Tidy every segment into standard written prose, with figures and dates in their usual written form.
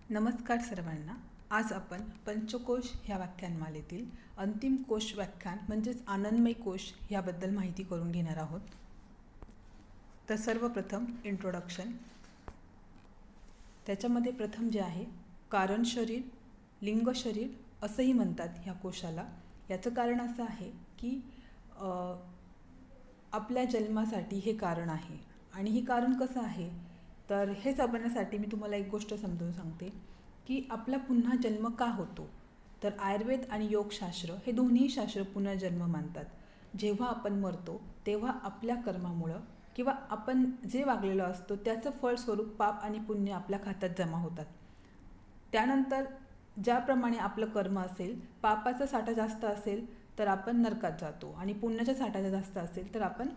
नमस्कार सर्वांना. आज आपण पंचकोश ह्या व्याख्यानमालेतील अंतिम कोश व्याख्यान म्हणजेच आनंदमय कोश ह्याबद्दल माहिती करून घेणार आहोत. तर सर्वप्रथम इंट्रोडक्शन. त्याच्यामध्ये प्रथम जे आहे कारण शरीर, लिंग शरीर असंही म्हणतात ह्या कोशाला. याचं कारण असं आहे की आपल्या जन्मासाठी हे कारण आहे. आणि हे कारण कसं आहे तर हे समजण्यासाठी मी तुम्हाला एक गोष्ट समजावून सांगते की आपला पुन्हा जन्म का होतो. तर आयुर्वेद आणि योगशास्त्र हे दोन्ही शास्त्र पुनर्जन्म मानतात. जेव्हा आपण मरतो तेव्हा आपल्या कर्मामुळं किंवा आपण जे वागलेलो असतो त्याचं फळस्वरूप पाप आणि पुण्य आपल्या खात्यात जमा होतात. त्यानंतर ज्याप्रमाणे आपलं कर्म असेल, पापाचा साठा जास्त असेल तर आपण नरकात जातो आणि पुण्याचा साठा जास्त असेल तर आपण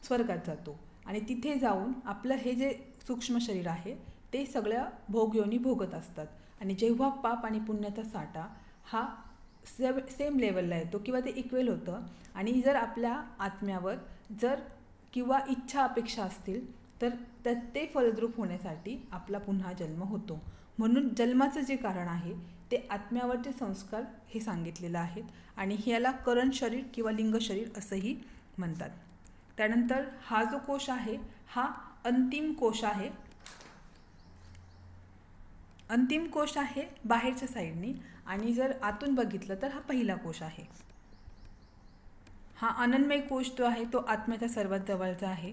स्वर्गात जातो. आणि तिथे जाऊन आपलं हे जे सूक्ष्म शरीर आहे ते सगळ्या भोगयोनी भोगत असतात. आणि जेव्हा पाप आणि पुण्याचा साठा हा सेम लेवलला येतो किंवा ते इक्वेल होतं आणि जर आपल्या आत्म्यावर जर किंवा इच्छा अपेक्षा असतील तर ते फलद्रूप होण्यासाठी आपला पुन्हा जन्म होतो. म्हणून जन्माचं जे कारण आहे ते आत्म्यावरचे संस्कार हे सांगितलेलं आहेत आणि ह्याला करण शरीर किंवा लिंग शरीर असंही म्हणतात. त्यानंतर हा जो कोश आहे हा अंतिम कोश आहे. अंतिम कोश आहे बाहेरच्या साईडनी आणि जर आतून बघितलं तर हा पहिला कोश आहे. हा आनंदमय कोश जो आहे तो आत्म्याच्या सर्वात जवळचा आहे.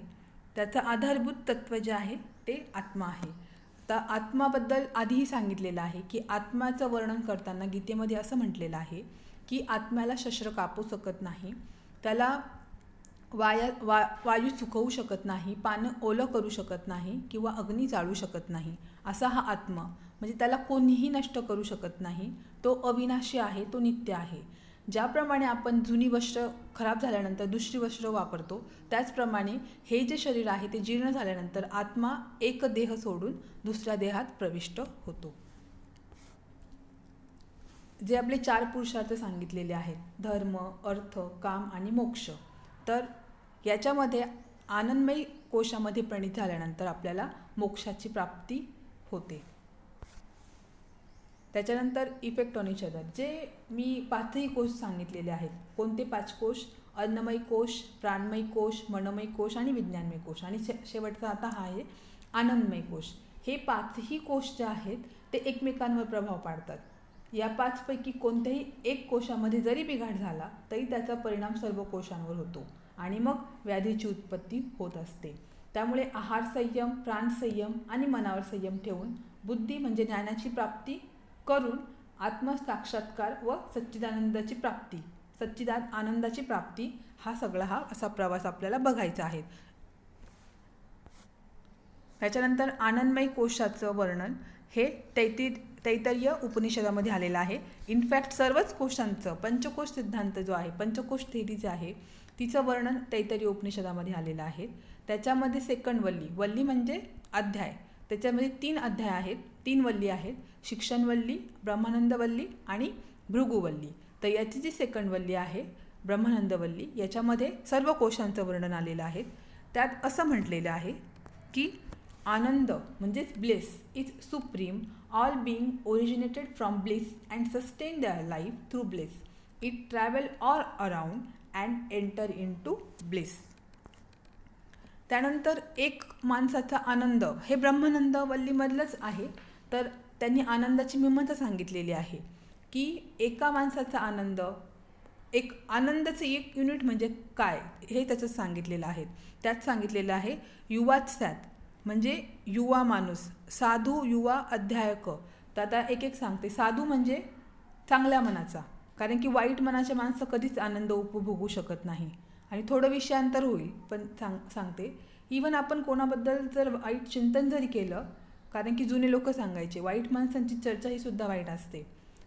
त्याचं आधारभूत तत्व जे आहे ते आत्मा आहे. तर आत्माबद्दल आधीही सांगितलेलं आहे की आत्म्याचं वर्णन करताना गीतेमध्ये असं म्हटलेलं आहे की आत्म्याला शस्त्र कापू शकत नाही, त्याला वायू सुकवू शकत नाही, पानं ओलं करू शकत नाही किंवा अग्नी जाळू शकत नाही. असा हा आत्मा म्हणजे त्याला कोणीही नष्ट करू शकत नाही. तो अविनाशी आहे, तो नित्य आहे. ज्याप्रमाणे आपण जुनी वस्त्र खराब झाल्यानंतर दुसरी वस्त्र वापरतो त्याचप्रमाणे हे जे शरीर आहे ते जीर्ण झाल्यानंतर आत्मा एक देह सोडून दुसऱ्या देहात प्रविष्ट होतो. जे आपले 4 पुरुषार्थ सांगितलेले आहेत, धर्म, अर्थ, काम आणि मोक्ष. तर याच्यामध्ये आनंदमय कोशामध्ये प्रणित झाल्यानंतर आपल्याला मोक्षाची प्राप्ती होते. त्याच्यानंतर इफेक्ट ऑन इच अदर. जे मी 5ही कोश सांगितलेले आहेत. कोणते 5 कोश? अन्नमय कोश, प्राणमय कोश, मनोमय कोश आणि विज्ञानमय कोश. आणि शेवटचा आता हा आहे आनंदमय कोश. हे 5ही कोश जे आहेत ते एकमेकांवर प्रभाव पाडतात. या 5 पैकी कोणत्याही एक कोशामध्ये जरी बिघाड झाला तरी त्याचा परिणाम सर्व कोशांवर होतो आणि मग व्याधीची उत्पत्ती होत असते. त्यामुळे आहार संयम, प्राण संयम आणि मनावर संयम ठेवून बुद्धी म्हणजे ज्ञानाची प्राप्ती करून आत्मसाक्षात्कार व आनंदाची प्राप्ती हा सगळा असा प्रवास आपल्याला बघायचा आहे. त्याच्यानंतर आनंदमय कोशाचं वर्णन हे तैत्तिरीय उपनिषदामध्ये आलेलं आहे. इनफॅक्ट सर्वच कोशांचं पंचकोश सिद्धांत जो आहे, पंचकोश थेरी जी आहे तिचं वर्णन तैत्तिरीय उपनिषदामध्ये आलेलं आहे. त्याच्यामध्ये सेकंड वल्ली म्हणजे अध्याय. त्याच्यामध्ये 3 अध्याय आहेत, 3 वल्ली आहेत. शिक्षणवल्ली, ब्रह्मानंदवल्ली आणि भृगुवल्ली. तर याची जी सेकंड वल्ली आहे ब्रह्मानंदवल्ली याच्यामध्ये सर्व कोशांचं वर्णन आलेलं आहे. त्यात असं म्हटलेलं आहे की आनंद म्हणजेच bliss is supreme. All being originated from bliss and sustain their life through bliss. It travel all around and enter into bliss. त्यानंतर एक माणसाचा आनंद हे ब्रह्मानंदवल्लीमधलंच आहे. तर त्यांनी आनंदाची मीमांसा सांगितलेली आहे की एका माणसाचा आनंद, एक आनंदाचं एक युनिट म्हणजे काय हे त्याचं सांगितलेलं आहे. त्यात सांगितलेलं आहे युवात सॅत म्हणजे युवा माणूस, साधू युवा अध्यायक. तर आता एक सांगते. साधू म्हणजे चांगल्या मनाचा, कारण की वाईट मनाचे माणसं कधीच आनंद उपभोगू शकत नाही. आणि थोडं विषयांतर होईल पण सांगते. इवन आपण कोणाबद्दल जर वाईट चिंतन जरी केलं, कारण की जुने लोक सांगायचे वाईट माणसांची चर्चा ही सुद्धा वाईट असते.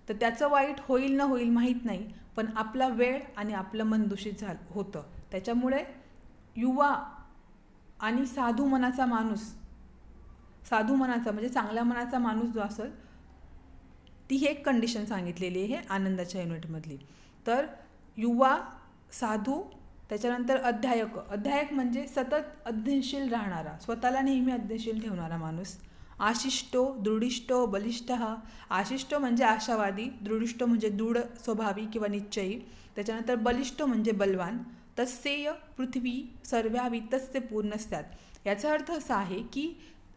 तर त्याचं वाईट होईल न होईल माहीत नाही, पण आपला वेळ आणि आपलं मन दूषित होतं. त्याच्यामुळे युवा आणि साधू मनाचा म्हणजे चांगल्या मनाचा माणूस जो असेल ती ही एक कंडिशन सांगितलेली आहे आनंदाच्या युनिटमधली. तर युवा, साधू, त्याच्यानंतर अध्यायक म्हणजे सतत अध्ययनशील राहणारा, स्वतःला नेहमी अध्ययनशील ठेवणारा माणूस. आशिष्टो दृढिष्टो बलिष्ठः. आशिष्टो म्हणजे आशावादी, दृढिष्टो म्हणजे दृढ स्वभावी किंवा निश्चयी, त्याच्यानंतर बलिष्ठो म्हणजे बलवान. तस्येय पृथ्वी सर्व्यावी तस्य पूर्णस्यात्. याचा अर्थ असा आहे की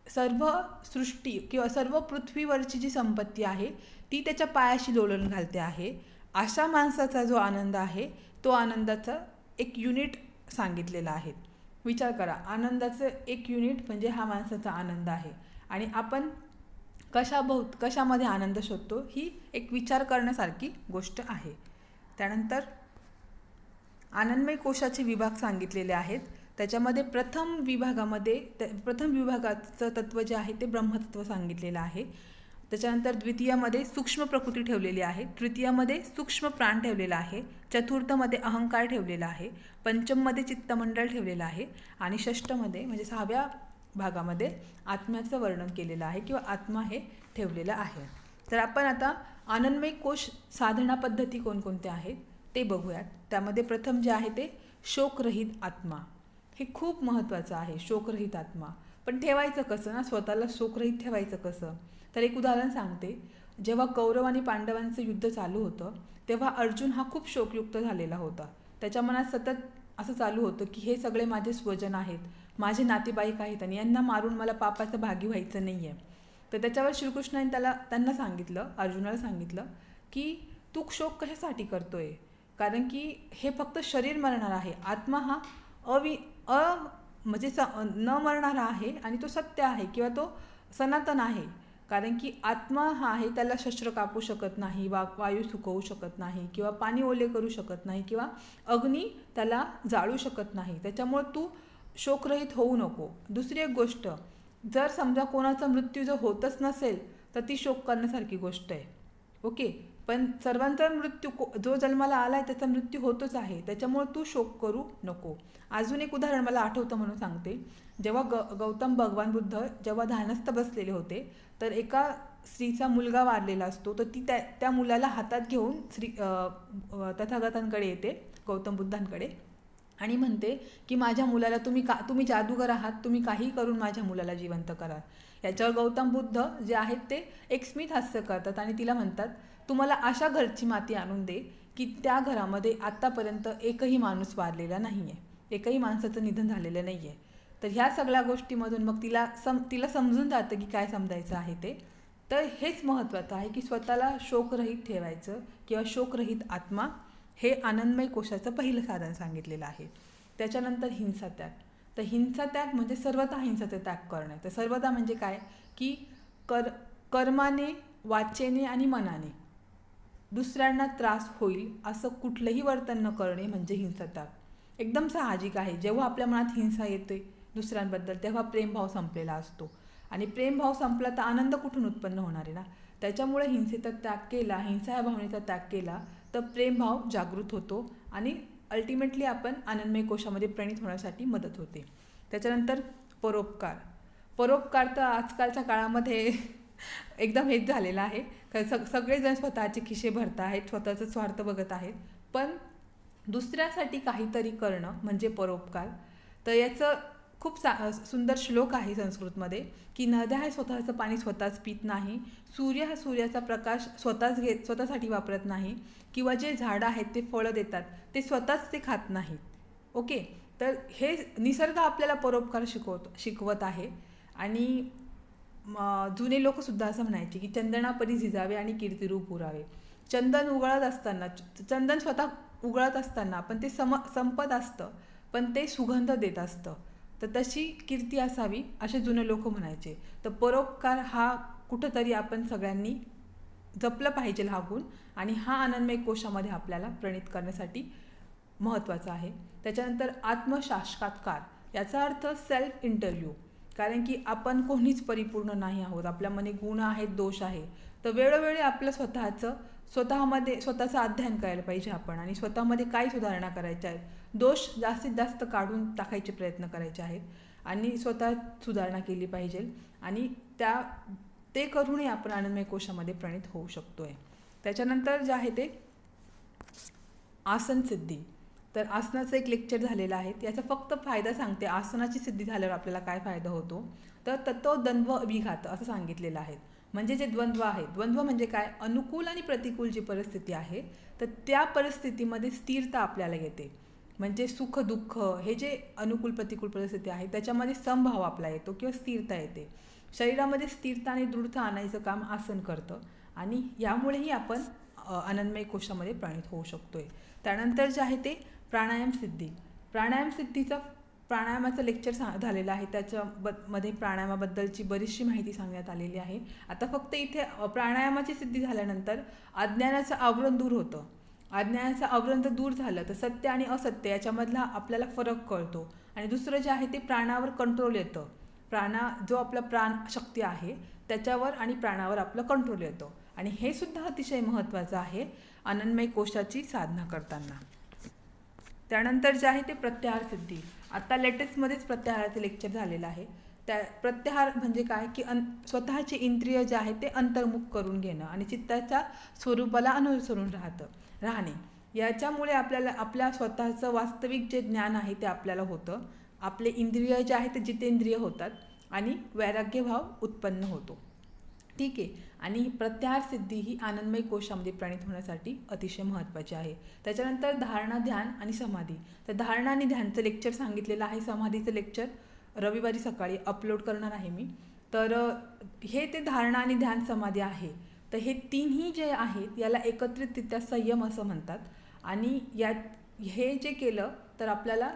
सर्व सृष्टी किंवा सर्व पृथ्वीवरची जी संपत्ती आहे ती त्याच्या पायाशी लोळण घालते आहे. अशा माणसाचा जो आनंद आहे तो आनंदाचा एक युनिट सांगितलेला आहे. विचार करा, आनंदाचं एक युनिट म्हणजे हा माणसाचा आनंद आहे. आणि आपण कशामध्ये आनंद शोधतो ही एक विचार करण्यासारखी गोष्ट आहे. त्यानंतर आनंदमय कोशाचे विभाग सांगितलेले आहेत. त्याच्यामध्ये प्रथम विभागाचं तत्त्व जे आहे ते ब्रह्मतत्व सांगितलेलं आहे. त्याच्यानंतर द्वितीयामध्ये सूक्ष्म प्रकृती ठेवलेली आहे, तृतीयामध्ये सूक्ष्म प्राण ठेवलेला आहे, चतुर्थमध्ये अहंकार ठेवलेला आहे, पंचममध्ये चित्तमंडळ ठेवलेलं आहे आणि षष्ठमध्ये म्हणजे 6व्या भागामध्ये आत्म्याचं वर्णन केलेलं आहे किंवा आत्मा हे ठेवलेलं आहे. तर आपण आता आनंदमय कोश साधना पद्धती कोणकोणत्या आहेत ते बघूयात. त्यामध्ये प्रथम जे आहे ते शोकरहित आत्मा. हे खूप महत्त्वाचं आहे, शोकरहित आत्मा. पण ठेवायचं कसं ना, स्वतःला शोकरहित ठेवायचं कसं? तर एक उदाहरण सांगते. जेव्हा कौरव आणि पांडवांचं युद्ध चालू होतं तेव्हा अर्जुन हा खूप शोकयुक्त झालेला होता. त्याच्या मनात सतत असं चालू होतं की हे सगळे माझे स्वजन आहेत, माझे नातेवाईक आहेत आणि यांना मारून मला पापाचं भागी व्हायचं नाही आहे. तर त्याच्यावर श्रीकृष्णाने त्यांना सांगितलं, अर्जुनाला सांगितलं की तू शोक कशासाठी करतोय? कारण की हे फक्त शरीर मरणार आहे, आत्मा हा म्हणजे न मरणारा आहे आणि तो सत्य आहे किंवा तो सनातन आहे. कारण की आत्मा हा आहे त्याला शस्त्र कापू शकत नाही, वायू सुकवू शकत नाही किंवा पाणी ओले करू शकत नाही किंवा अग्नी त्याला जाळू शकत नाही. त्याच्यामुळे तू शोकरहित होऊ नको. दुसरी एक गोष्ट, जर समजा कोणाचा मृत्यू जर होतच नसेल तर ती शोक करण्यासारखी गोष्ट आहे. ओके, पण सर्वांचा मृत्यू जो जन्माला आला आहे त्याचा मृत्यू होतच आहे, त्याच्यामुळे तू शोक करू नको. अजून एक उदाहरण मला आठवतं म्हणून सांगते. जेव्हा गौतम भगवान बुद्ध जेव्हा ध्यानस्थ बसलेले होते तर एका स्त्रीचा मुलगा वारलेला असतो, तर ती त्या मुलाला हातात घेऊन तथागतांकडे येते, गौतम बुद्धांकडे, आणि म्हणते की माझ्या मुलाला तुम्ही जादूगर आहात, तुम्ही काही करून माझ्या मुलाला जिवंत करा. याच्यावर गौतम बुद्ध जे आहेत ते एक स्मित हास्य करतात आणि तिला म्हणतात, तुम्हाला अशा घरची माती आणून दे की त्या घरामध्ये आत्तापर्यंत एकही माणूस वारलेला नाही आहे, एकही माणसाचं निधन झालेलं नाही आहे. तर ह्या सगळ्या गोष्टीमधून मग तिला समजून जातं की काय समजायचं आहे ते. तर हेच महत्त्वाचं आहे की स्वतःला शोकरहित ठेवायचं किंवा शोकरहित आत्मा हे आनंदमय कोशाचं पहिलं साधन सांगितलेलं आहे. त्याच्यानंतर हिंसात्याग. तर हिंसात्याग म्हणजे सर्वथा हिंसाचा त्याग करणं. तर सर्वथा म्हणजे काय की कर्माने, वाचेने आणि मनाने दुसऱ्यांना त्रास होईल असं कुठलंही वर्तन न करणे म्हणजे हिंसात्याग. एकदम साहजिक आहे, जेव्हा आपल्या मनात हिंसा येते दुसऱ्यांबद्दल तेव्हा प्रेमभाव संपलेला असतो आणि प्रेमभाव संपला तर आनंद कुठून उत्पन्न होणार आहे ना. त्याच्यामुळे हिंसेचा त्याग केला, हिंसा या भावनेचा त्याग केला तर प्रेमभाव जागृत होतो आणि अल्टिमेटली आपण आनंदमय कोशामध्ये प्रणित होण्यासाठी मदत होते. त्याच्यानंतर परोपकार तर आजकालच्या काळामध्ये एकदम हेच झालेलं आहे. सगळेजण स्वतःचे खिसे भरत आहेत, स्वतःचा स्वार्थ बघत आहेत, पण दुसऱ्यासाठी काहीतरी करणं म्हणजे परोपकार. तर याचं खूप सुंदर श्लोक आहे संस्कृतमध्ये की नद्या हे स्वतःचं पाणी स्वतःच पित नाही, सूर्य हा सूर्याचा प्रकाश स्वतःसाठी वापरत नाही किंवा जे झाडं आहेत ते फळं देतात ते स्वतःच ते खात नाहीत. ओके, तर हे निसर्ग आपल्याला परोपकार शिकवत आहे. आणि जुने लोकसुद्धा असं म्हणायचे की चंदनापरी झिजावे आणि कीर्तिरूप उरावे. चंदन स्वतः उगळत असताना पण ते संपत असतं, पण ते सुगंध देत असतं. तर तशी कीर्ती असावी असे जुने लोक म्हणायचे. तर परोपकार हा कुठंतरी आपण सगळ्यांनी जपलं पाहिजे हा गुण, आणि हा आनंदमय कोशामध्ये आपल्याला प्रणित करण्यासाठी महत्त्वाचा आहे. त्याच्यानंतर आत्मसाक्षात्कार, याचा अर्थ सेल्फ इंटरव्ह्यू. कारण की आपण कोणीच परिपूर्ण नाही आहोत, आपल्यामध्ये गुण आहेत, दोष आहे. तर वेळोवेळी आपलं स्वतःचा अध्ययन करायला पाहिजे आपण, आणि स्वतःमध्ये काय सुधारणा करायच्या आहेत, दोष जास्तीत जास्त काढून टाकायचे प्रयत्न करायचे आहेत आणि स्वतः सुधारणा केली पाहिजे. आणि ते करूनही आपण आनंदमय कोशामध्ये प्रणित होऊ शकतोय. त्याच्यानंतर जे आहे ते आसन सिद्धी. तर आसनाचं एक लेक्चर झालेलं आहे, याचा फक्त फायदा सांगते. आसनाची सिद्धी झाल्यावर आपल्याला काय फायदा होतो, तर तत्व द्वंद्व अभिघात असं सांगितलेलं आहे. म्हणजे जे द्वंद्व आहे, द्वंद्व म्हणजे काय, अनुकूल आणि प्रतिकूल जी परिस्थिती आहे तर त्या परिस्थितीमध्ये स्थिरता आपल्याला येते. म्हणजे सुख दुःख हे जे अनुकूल प्रतिकूल परिस्थिती आहे त्याच्यामध्ये समभाव आपला येतो किंवा स्थिरता येते. शरीरामध्ये स्थिरता आणि दृढता आणायचं काम आसन करतं आणि यामुळेही आपण आनंदमय कोशामध्ये प्राणित होऊ शकतोय. त्यानंतर जे आहे ते प्राणायाम सिद्धी. प्राणायाम सिद्धीचा प्राणायामाचं लेक्चर झालेलं आहे, मध्ये प्राणायामाबद्दलची बरीचशी माहिती सांगण्यात आलेली आहे. आता फक्त इथे प्राणायामाची सिद्धी झाल्यानंतर अज्ञानाचं आवरण दूर होतं. अज्ञानाचं आवरण जर दूर झालं तर सत्य आणि असत्य याच्यामधला आपल्याला फरक कळतो. आणि दुसरं जे आहे ते प्राणावर कंट्रोल येतं. जो आपला प्राणशक्ती आहे त्याच्यावर आणि प्राणावर आपलं कंट्रोल येतो. आणि हे सुद्धा अतिशय महत्त्वाचं आहे आनंदमय कोशाची साधना करताना. त्यानंतर जे आहे ते प्रत्याहार सिद्धी. आता लेटेस्टमध्येच प्रत्याहाराचं लेक्चर झालेलं आहे. त्या प्रत्याहार म्हणजे काय की स्वतःचे इंद्रिय जे आहे ते अंतर्मुख करून घेणं आणि चित्ताच्या स्वरूपाला अनुसरून राहणे. याच्यामुळे आपल्याला आपल्या स्वतःचं वास्तविक जे ज्ञान आहे ते आपल्याला होतं. आपले इंद्रिय जे आहे ते जितेंद्रिय होतात आणि वैराग्यभाव उत्पन्न होतो. ठीक आहे. आणि प्रत्याहार सिद्धी ही आनंदमय कोशामध्ये प्राणित होण्यासाठी अतिशय महत्त्वाची आहे. त्याच्यानंतर धारणा, ध्यान आणि समाधी. तर धारणा आणि ध्यानचं लेक्चर सांगितलेलं आहे. समाधीचं लेक्चर रविवारी सकाळी अपलोड करणार आहे मी. तर हे ते धारणा आणि ध्यान समाधी आहे. तर हे तिन्ही जे आहेत याला एकत्रितरित्या संयम असं म्हणतात. आणि हे जे केलं तर आपल्याला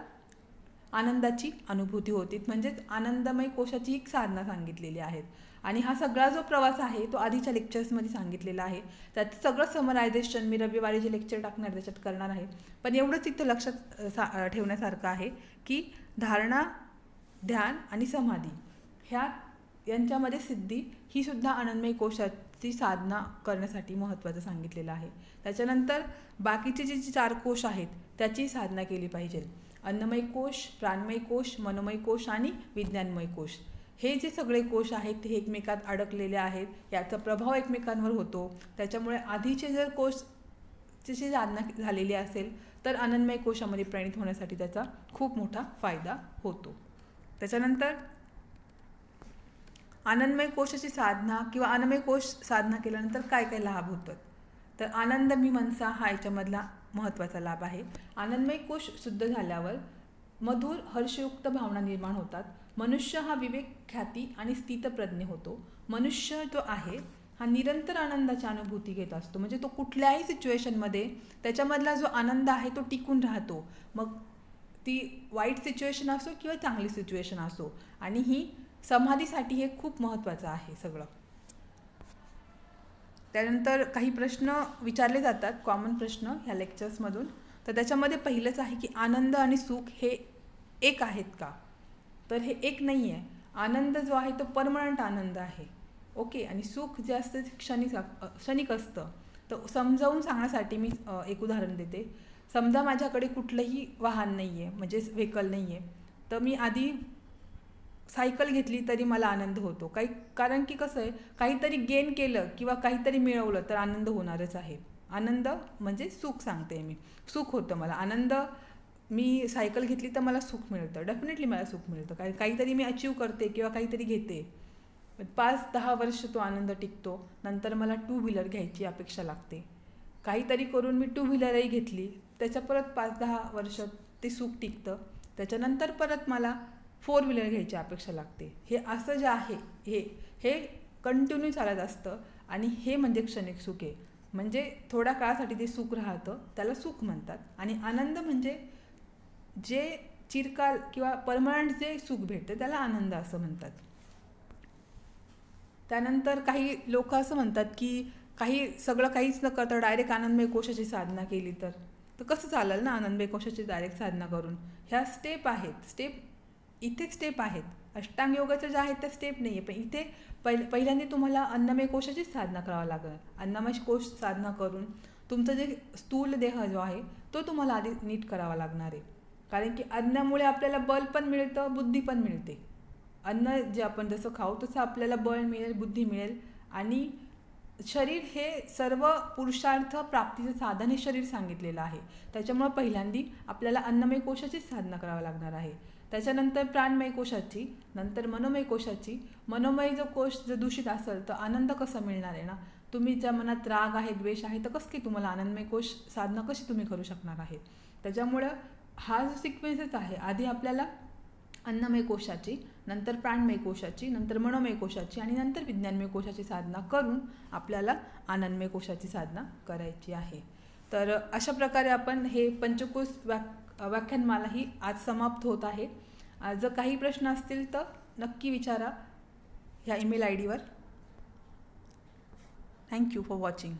आनंदाची अनुभूती होती. म्हणजेच आनंदमय कोशाची एक साधना सांगितलेली आहेत. आणि हा सगळा जो प्रवास आहे तो आधीच्या लेक्चर्समध्ये सांगितलेला आहे. त्यात सगळं समरायझेशन मी रविवारी जे लेक्चर टाकणार त्याच्यात करणार आहे. पण एवढंच इथं लक्षात ठेवण्यासारखं आहे की धारणा, ध्यान आणि समाधी यांच्यामध्ये सिद्धी ही सुद्धा आनंदमय कोशाची साधना करण्यासाठी महत्त्वाचं सांगितलेलं आहे. त्याच्यानंतर बाकीचे जे 4 कोश आहेत त्याची साधना केली पाहिजे. अन्नमय कोश, प्राणमय कोश, मनोमय कोश आणि विज्ञानमय कोश. हे जे सगळे कोश आहेत ते एकमेकात अडकलेले आहेत. याचा प्रभाव एकमेकांवर होतो. त्याच्यामुळे आधीचे जर कोशची साधना झालेली असेल तर आनंदमय कोशामध्ये प्राणित होण्यासाठी त्याचा खूप मोठा फायदा होतो. त्याच्यानंतर आनंदमय कोशाची साधना किंवा आनंदमय कोश साधना केल्यानंतर काय काय लाभ होतात, तर आनंद मीमांसा हा याच्यामधला महत्त्वाचा लाभ आहे. आनंदमय कोश शुद्ध झाल्यावर मधुर हर्षयुक्त भावना निर्माण होतात. मनुष्य हा विवेक, ख्याती आणि स्थितप्रज्ञ होतो. मनुष्य जो आहे हा निरंतर आनंदाची अनुभूती घेत असतो. म्हणजे तो कुठल्याही सिच्युएशनमध्ये त्याच्यामधला जो आनंद आहे तो टिकून राहतो. मग ती वाईट सिच्युएशन असो किंवा चांगली सिच्युएशन असो. आणि ही समाधीसाठी हे खूप महत्त्वाचं आहे सगळं. त्यानंतर काही प्रश्न विचारले जातात, कॉमन प्रश्न ह्या लेक्चर्समधून. तर त्याच्यामध्ये पहिलंच आहे की आनंद आणि सुख हे एक आहेत का, तर हे एक नाही आहे. आनंद जो आहे तो परमनंट आनंद आहे. ओके. आणि सुख जे असतं ते क्षणिक असतं. तर समजावून सांगण्यासाठी मी एक उदाहरण देते. समजा माझ्याकडे कुठलंही वाहन नाही आहे, म्हणजे व्हेकल नाही आहे, तर मी आधी सायकल घेतली तरी मला आनंद होतो. कारण की कसं आहे, काहीतरी गेन केलं किंवा काहीतरी मिळवलं तर आनंद होणारच आहे. आनंद म्हणजे सुख सांगते मी. सुख होतं मला. आनंद, मी सायकल घेतली तर मला सुख मिळतं, डेफिनेटली मला सुख मिळतं. काहीतरी मी अचीव करते किंवा काहीतरी घेते, 5-10 वर्ष तो आनंद टिकतो. नंतर मला 2 व्हीलर घ्यायची अपेक्षा लागते. काहीतरी करून मी 2 व्हीलरही घेतली, त्याच्या परत 5-10 वर्ष ते सुख टिकतं. त्याच्यानंतर परत मला 4 व्हीलर घ्यायची अपेक्षा लागते. हे असं जे आहे हे कंटिन्यू चालत असतं. आणि हे म्हणजे क्षणिक सुख आहे. म्हणजे थोड्या काळासाठी ते सुख राहतं, त्याला सुख म्हणतात. आणि आनंद म्हणजे जे चिरकाल किंवा परमनंट जे सुख भेटतं त्याला आनंद असं म्हणतात. त्यानंतर काही लोक असं म्हणतात की सगळं काहीच न करता डायरेक्ट आनंदमय कोशाची साधना केली तर कसं चालेल ना. आनंदमय कोशाची डायरेक्ट साधना करून ह्या स्टेप आहेत. इथे स्टेप आहेत. अष्टांग योगाचं जे आहेत त्या स्टेप नाही आहे. पण इथे पहिल्यांदा तुम्हाला अन्नमय कोशाचीच साधना करावं लागेल. अन्नमय कोश साधना करून तुमचं जे स्थूल देह जो आहे तो तुम्हाला आधी नीट करावा लागणार आहे. कारण की अन्नामुळे आपल्याला बल पण मिळतं, बुद्धी पण मिळते. अन्न जे आपण जसं खाऊ तसं आपल्याला बळ मिळेल, बुद्धी मिळेल आणि शरीर हे सर्व पुरुषार्थ प्राप्तीचे साधन हे शरीर सांगितलेलं आहे. त्याच्यामुळं पहिल्यांदी आपल्याला अन्नमय कोशाचीच साधना करावी लागणार आहे. त्याच्यानंतर प्राणमय कोशाची, नंतर मनोमय कोशाची. मनोमय जो कोश जर दूषित असेल तर आनंद कसा मिळणार आहे ना. तुम्ही ज्या मनात राग आहे, द्वेष आहे, तर कसं की तुम्हाला आनंदमय कोश साधना कशी तुम्ही करू शकणार आहे. त्याच्यामुळं हा जो सिक्वेन्सच आहे, आधी आपल्याला अन्नमय कोशाची, नंतर प्राणमय कोशाची, नंतर मनोमय कोशाची आणि नंतर विज्ञानमय कोशाची साधना करून आपल्याला आनंदमय कोशाची साधना करायची आहे. तर अशा प्रकारे आपण हे पंचकोश व्याख्यानमाला ही आज समाप्त होत आहे. जर काही प्रश्न असतील तर नक्की विचारा ह्या ईमेल ID वर. Thank you for watching.